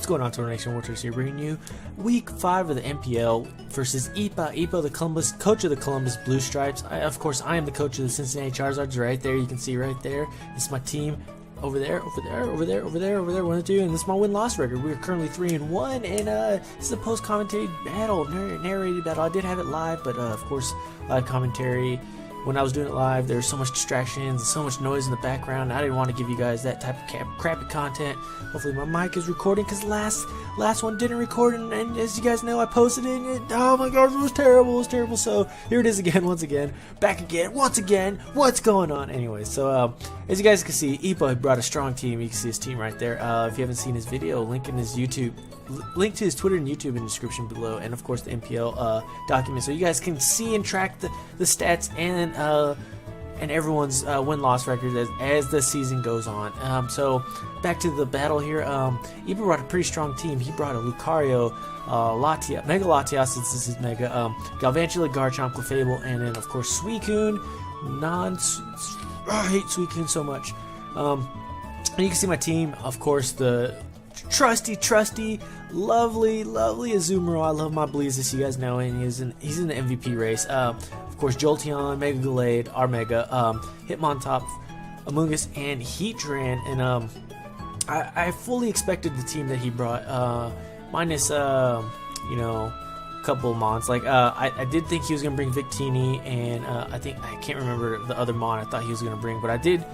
What's going on, TortleNation? Warters here, bringing you Week 5 of the MPL versus Ipa. Ipa, the Columbus coach of the Columbus Blue Stripes. Of course, I am the coach of the Cincinnati Charizards. Right there, you can see right there. This is my team. Over there, one of two, and this is my win-loss record. We are currently 3-1, and this is a post-commentary battle, narrated battle. I did have it live, but of course, live commentary. When I was doing it live, there was so much distractions and so much noise in the background. I didn't want to give you guys that type of crappy content. Hopefully my mic is recording, because last one didn't record, and as you guys know, I posted it, and oh my gosh, it was terrible. So here it is again, once again. What's going on? Anyway, so as you guys can see, Ipa brought a strong team. You can see his team right there. If you haven't seen his video, link to his Twitter and YouTube in the description below, and of course the MPL document, so you guys can see and track the stats and everyone's win-loss records as the season goes on. So back to the battle here. Ipa brought a pretty strong team. He brought a Lucario, Mega Latias, this is his Mega, Galvantula, Garchomp, Clefable, and then of course Suicune. I hate Suicune so much. And you can see my team, of course, the trusty, lovely Azumarill. I love my Bleezes, you guys know, and he's in the MVP race. Of course, Jolteon, Mega Gallade, our Mega, Hitmontop, Amoonguss, and Heatran. And I fully expected the team that he brought, minus a couple mons. Like I did think he was gonna bring Victini, and I can't remember the other mon I thought he was gonna bring, but I did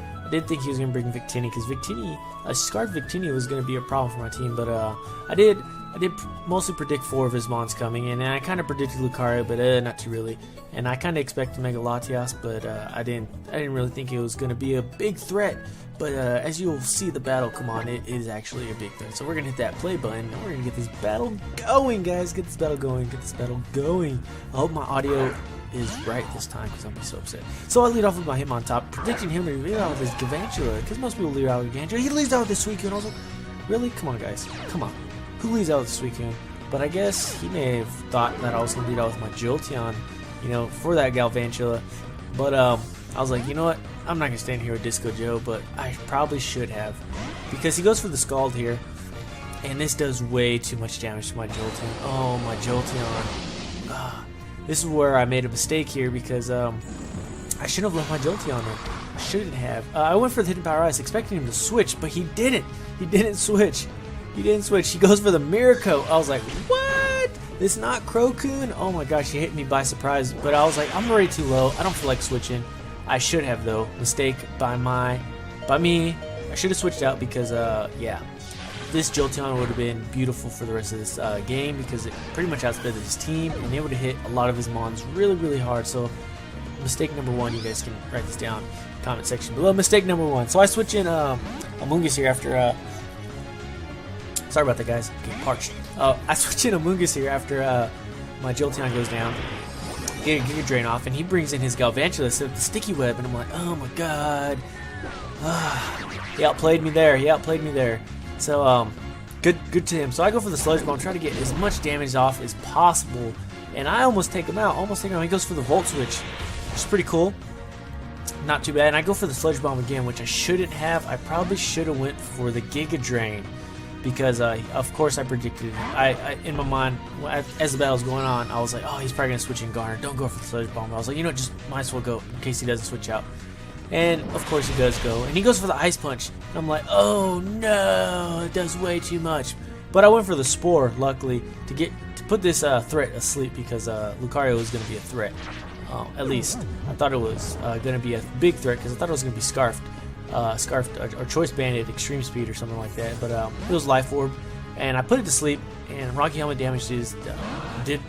think he was going to bring Victini, because Victini, Scarf Victini was going to be a problem for my team, but I did mostly predict 4 of his mons coming in, and I kind of predicted Lucario, but not too really, and I kind of expected Mega Latias, but I didn't really think it was going to be a big threat, but as you'll see the battle come on, it is actually a big threat. So we're going to hit that play button, and we're going to get this battle going, guys. Get this battle going. I hope my audio is right this time, because I'm gonna be so upset. So I lead off with my Hitmontop, predicting him to lead out with his Galvantula, because most people lead out with Galvantula. He leads out with his Suicune. I was like, really? Come on, guys. Come on. Who leads out with Suicune? But I guess he may have thought that I was gonna lead out with my Jolteon, for that Galvantula. But I was like, you know what? I'm not gonna stand here with Disco Joe, but I probably should have, because he goes for the Scald here, and this does way too much damage to my Jolteon. Oh, my Jolteon. This is where I made a mistake here, because I shouldn't have left my Jolteon there. I shouldn't have. I went for the Hidden Power Ice, expecting him to switch, but he didn't. He didn't switch. He goes for the Miracle. I was like, what? It's not Crocoon? Oh my gosh, he hit me by surprise. But I was like, I'm already too low. I don't feel like switching. I should have, though. Mistake by me. I should have switched out, because, yeah. This Jolteon would have been beautiful for the rest of this game, because it pretty much outsped his team, and they would have hit a lot of his mons really hard. So mistake number 1, you guys can write this down in the comment section below. Mistake number 1. So I switch in Amoonguss here after sorry about that, guys, I'm getting parched. I switch in Amoonguss here after my Jolteon goes down, get a Drain off, and he brings in his Galvantula, so the Sticky Web, and I'm like, oh my god. He outplayed me there. So, good to him. So I go for the Sludge Bomb, try to get as much damage off as possible, and I almost take him out. He goes for the Volt Switch, which is pretty cool. Not too bad. And I go for the Sludge Bomb again, which I shouldn't have. I probably should have went for the Giga Drain, because of course I predicted it. In my mind, as the battle's going on, I was like, oh, he's probably going to switch in Garner. Don't go for the Sludge Bomb. I was like, just might as well go in case he doesn't switch out. And of course he does go, and he goes for the Ice Punch. And I'm like, oh no, it does way too much. But I went for the Spore, luckily, to put this threat asleep, because Lucario was going to be a threat. At least I thought it was going to be a big threat, because I thought it was going to be Scarfed or Choice Banded Extreme Speed or something like that. But it was Life Orb, and I put it to sleep, and Rocky Helmet damage did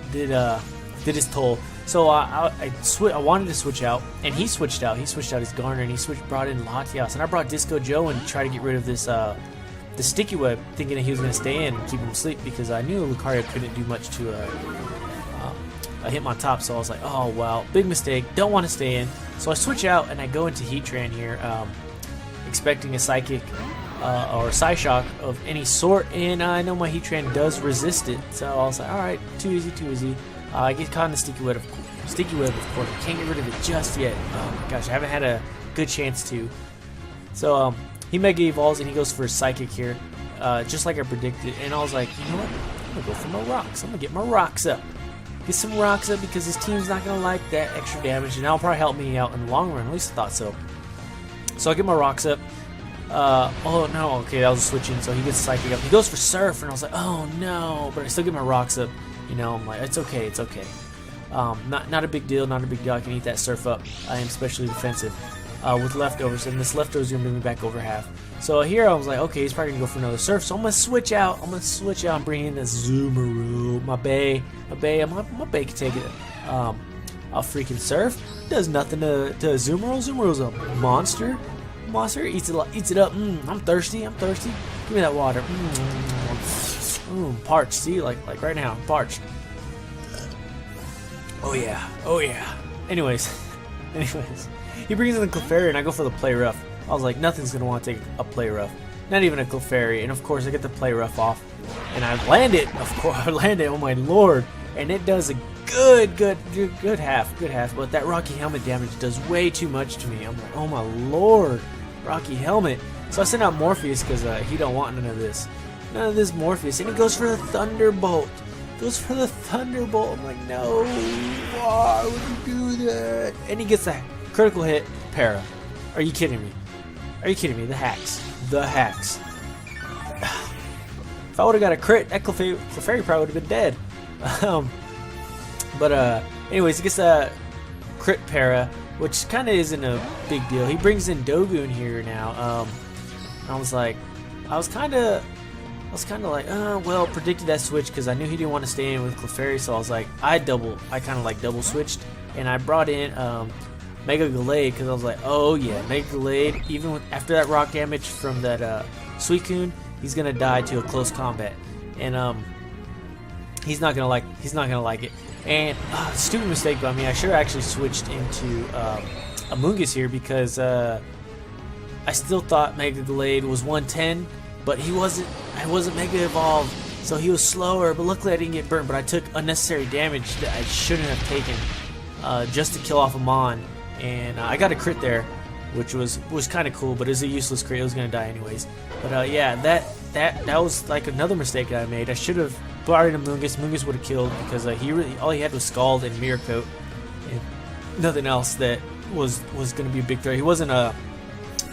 his toll. So I wanted to switch out, and he switched out. He switched out his Garner, and he brought in Latias, and I brought Disco Joe and tried to get rid of this the Sticky Web, thinking that he was going to stay in and keep him asleep, because I knew Lucario couldn't do much to a Hitmontop. So I was like, oh wow, big mistake. Don't want to stay in. So I switch out, and I go into Heatran here, expecting a Psychic or Psyshock of any sort, and I know my Heatran does resist it. So I was like, all right, too easy. I get caught in the Sticky Web, of course. I can't get rid of it just yet. Oh my gosh, I haven't had a good chance to. So he Mega Evolves, and he goes for a Psychic here. just like I predicted. And I was like, you know what? I'm gonna go for my rocks. I'm gonna get my rocks up. Get some rocks up because his team's not gonna like that extra damage, and that'll probably help me out in the long run. At least I thought so. So I get my rocks up. Oh no, okay, that was a switch in, so he gets psychic up. He goes for surf, and I was like, oh no, but I still get my rocks up. You know, I'm like, it's okay, it's okay. Not a big deal, not a big deal. I can eat that surf up. I am especially defensive with leftovers, and this leftovers gonna bring me back over half. So here I was like, okay, he's probably gonna go for another surf. So I'm gonna switch out. I'm gonna switch out and bring in the Zoomeroo. My Bay, my Bay can take it. A freaking surf does nothing to Zoomeroo. Zoomeroo's a monster. Monster eats it up. I'm thirsty. I'm thirsty. Give me that water. Parched. See, like right now, I'm parched. Oh yeah. Oh yeah. Anyways, he brings in the Clefairy, and I go for the play rough. I was like, nothing's gonna want to take a play rough. Not even a Clefairy, and of course I get the play rough off, and I land it. Of course, I land it. Oh my lord! And it does a good half. But that Rocky Helmet damage does way too much to me. I'm like, oh my lord, Rocky Helmet. So I send out Morpheus because he don't want none of this Morpheus, and he goes for the Thunderbolt. I'm like, no, why would you do that? And he gets that critical hit, para. Are you kidding me? Are you kidding me? The hacks. If I would have got a crit, that Clefairy probably would have been dead. Anyways, he gets a crit para, which kind of isn't a big deal. He brings in Dogoon here now. I was kind of like, well, predicted that switch because I knew he didn't want to stay in with Clefairy, so I was like, I kind of like double switched, and I brought in Mega Gallade because I was like, oh yeah, Mega Gallade. Even after that rock damage from that Suicune, he's gonna die to a close combat, and he's not gonna like it. And stupid mistake by me. I should have actually switched into Amoonguss here because I still thought Mega Gallade was 110. But I wasn't Mega Evolved, so he was slower, but luckily I didn't get burnt, but I took unnecessary damage that I shouldn't have taken just to kill off a Mon, and I got a crit there, which was kind of cool, but it was a useless crit. It was going to die anyways. But yeah, that was like another mistake that I made. I should have brought in Amoonguss. Amoonguss would have killed because all he had was Scald and Mirror Coat, and nothing else that was going to be a big threat. He wasn't a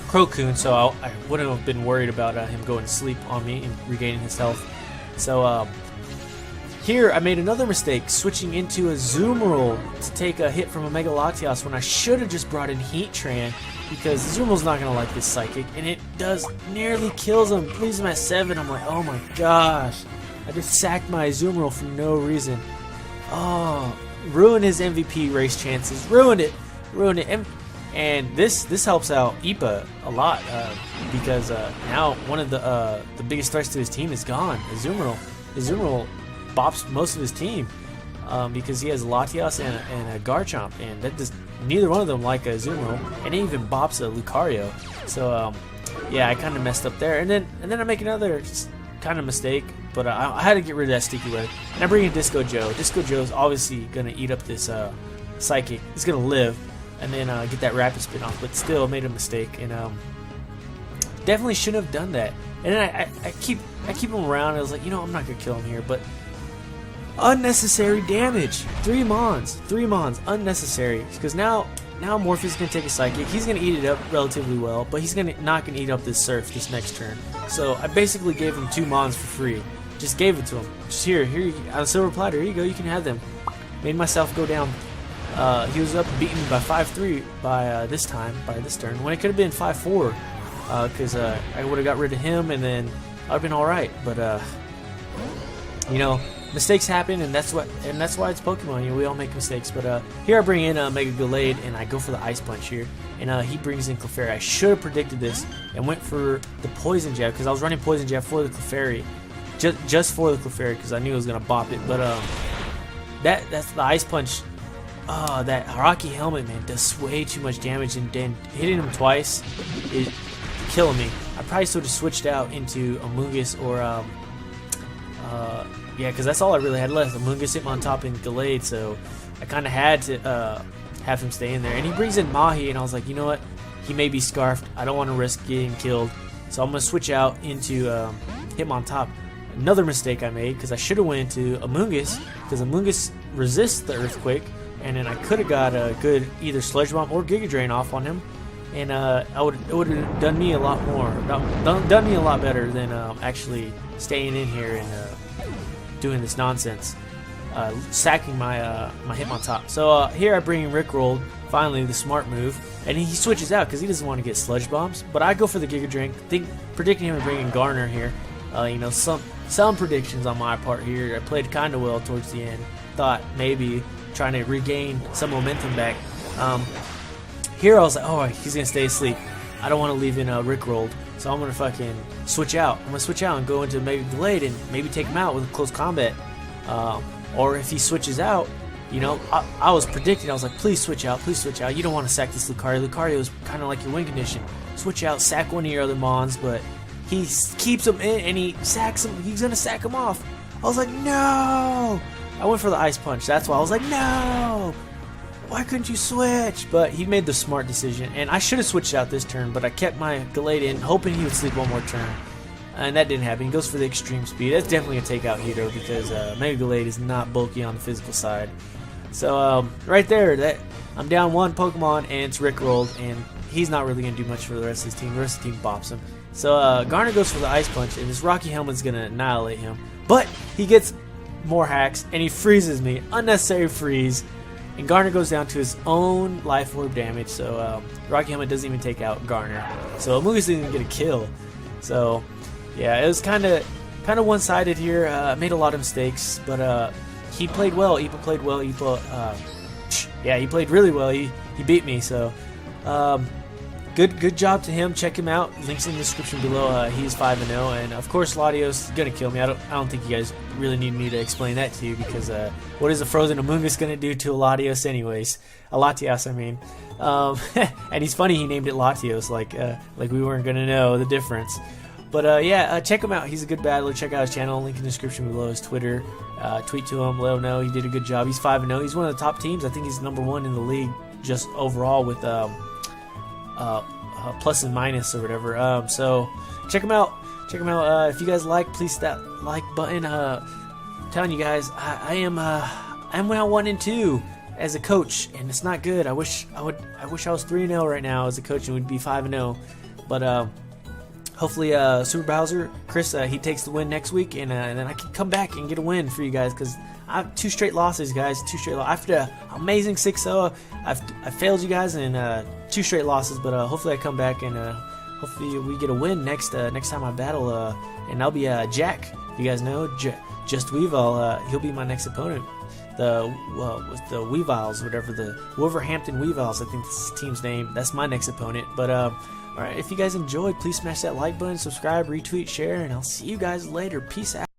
Crocoon, so I wouldn't have been worried about him going to sleep on me and regaining his health. So here I made another mistake, switching into a Zoomeroo to take a hit from a Mega Latios when I should have just brought in Heatran, because Zoomeroo's not going to like this Psychic, and it nearly kills him. Leaves him at 7. I'm like, oh my gosh, I just sacked my Zoomeroo for no reason. Oh, ruined his MVP race chances. Ruined it. And this helps out Ipa a lot because now one of the biggest threats to his team is gone. Azumarill. Azumarill bops most of his team because he has Latios and a Garchomp, and that does neither one of them like a Azumarill, and he even bops a Lucario. So yeah, I kind of messed up there, and then I make another kind of mistake, but I had to get rid of that Sticky Web, and I bring in Disco Joe. Disco Joe is obviously gonna eat up this Psychic. It's gonna live. And then get that Rapid Spin off, but still made a mistake, and definitely shouldn't have done that. And then I keep him around. I was like, you know, I'm not gonna kill him here, but unnecessary damage. 3 Mons, unnecessary. Because now Morpheus is gonna take a Psychic. He's gonna eat it up relatively well, but he's not gonna eat up this Surf this next turn. So I basically gave him 2 Mons for free. Just gave it to him. Just here on a silver platter. Here you go. You can have them. Made myself go down. He was up beaten by 5-3 by this turn, when it could have been 5-4, because I would have got rid of him, and then I'd have been all right. But you know, mistakes happen, and that's why it's Pokemon. You know, we all make mistakes. But here I bring in Mega Gallade, and I go for the Ice Punch here, and he brings in Clefairy. I should have predicted this and went for the Poison Jab because I was running Poison Jab for the Clefairy, just for the Clefairy because I knew it was gonna bop it. But that's the Ice Punch. Oh, that Rocky Helmet, man, does way too much damage, and then hitting him twice is killing me. I probably should have switched out into Amoonguss or, yeah, because that's all I really had left. Amoonguss hit him on top in Gallade, so I kind of had to have him stay in there. And he brings in Mahi, and I was like, you know what? He may be Scarfed. I don't want to risk getting killed, so I'm going to switch out into him on top. Another mistake I made, because I should have went into Amoonguss, because Amoonguss resists the Earthquake, and then I could have got a good either Sludge Bomb or Giga Drain off on him, and it would have done me a lot more, done me a lot better than actually staying in here and doing this nonsense, sacking my my Hitmontop. So here I bring in Rickrolled, finally the smart move, and he switches out because he doesn't want to get Sludge Bombs, but I go for the Giga Drain, predicting him to bring in Garner here. You know, some predictions on my part here. I played kind of well towards the end. Thought maybe trying to regain some momentum back. Here I was like, oh, he's going to stay asleep. I don't want to leave in Rickrolled, so I'm going to fucking switch out. I'm going to switch out and go into Mega Glade and maybe take him out with close combat. Or if he switches out, you know, I was predicting, I was like, please switch out, please switch out. You don't want to sack this Lucario. Lucario is kind of like your win condition. Switch out, sack one of your other Mons, but he keeps him in and he sacks him. He's going to sack him off. I was like, no! I went for the Ice Punch. That's why I was like, no! Why couldn't you switch? But he made the smart decision, and I should have switched out this turn, but I kept my Gallade in, hoping he would sleep one more turn. And that didn't happen. He goes for the extreme speed. That's definitely a takeout Hito because Mega Gallade is not bulky on the physical side. So right there, I'm down one Pokemon, and it's Rickrolled, and he's not really going to do much for the rest of his team. The rest of the team bops him. So Garner goes for the Ice Punch, and this Rocky Helmet's going to annihilate him. But he gets more hacks, and he freezes me. Unnecessary freeze. And Garner goes down to his own Life Orb damage, so Rocky Helmet doesn't even take out Garner. So Amoonguss didn't even get a kill. So yeah, it was kind of one-sided here. Made a lot of mistakes, but he played well. Ipa played well. Yeah, he played really well. He beat me. So good job to him. Check him out. Links in the description below. He's 5-0, and of course Latios is gonna kill me. I don't think you guys really need me to explain that to you because what is a frozen Amoonguss gonna do to a Latios anyways? A Latias, I mean. And he's funny. He named it Latios, like we weren't gonna know the difference. But yeah, check him out. He's a good battler. Check out his channel. Link in the description below. His Twitter. Tweet to him. Let him know he did a good job. He's 5-0. He's one of the top teams. I think he's #1 in the league just overall with plus and minus or whatever. So check him out. Check him out. If you guys like, please hit that like button. I'm telling you guys, I'm now 1-2 as a coach, and it's not good. I wish I was 3-0 right now as a coach, and we'd be 5-0. But hopefully, Super Bowser, Chris, he takes the win next week, and then I can come back and get a win for you guys because I have 2 straight losses, guys. 2 straight losses. After an amazing 6-0, I failed you guys in 2 straight losses, but hopefully I come back and hopefully we get a win next time I battle, and that'll be Jack. You guys know Just Weavile. He'll be my next opponent. With the Weaviles, whatever, the Wolverhampton Weaviles, I think this is the team's name. That's my next opponent. But alright, if you guys enjoyed, please smash that like button, subscribe, retweet, share, and I'll see you guys later. Peace out.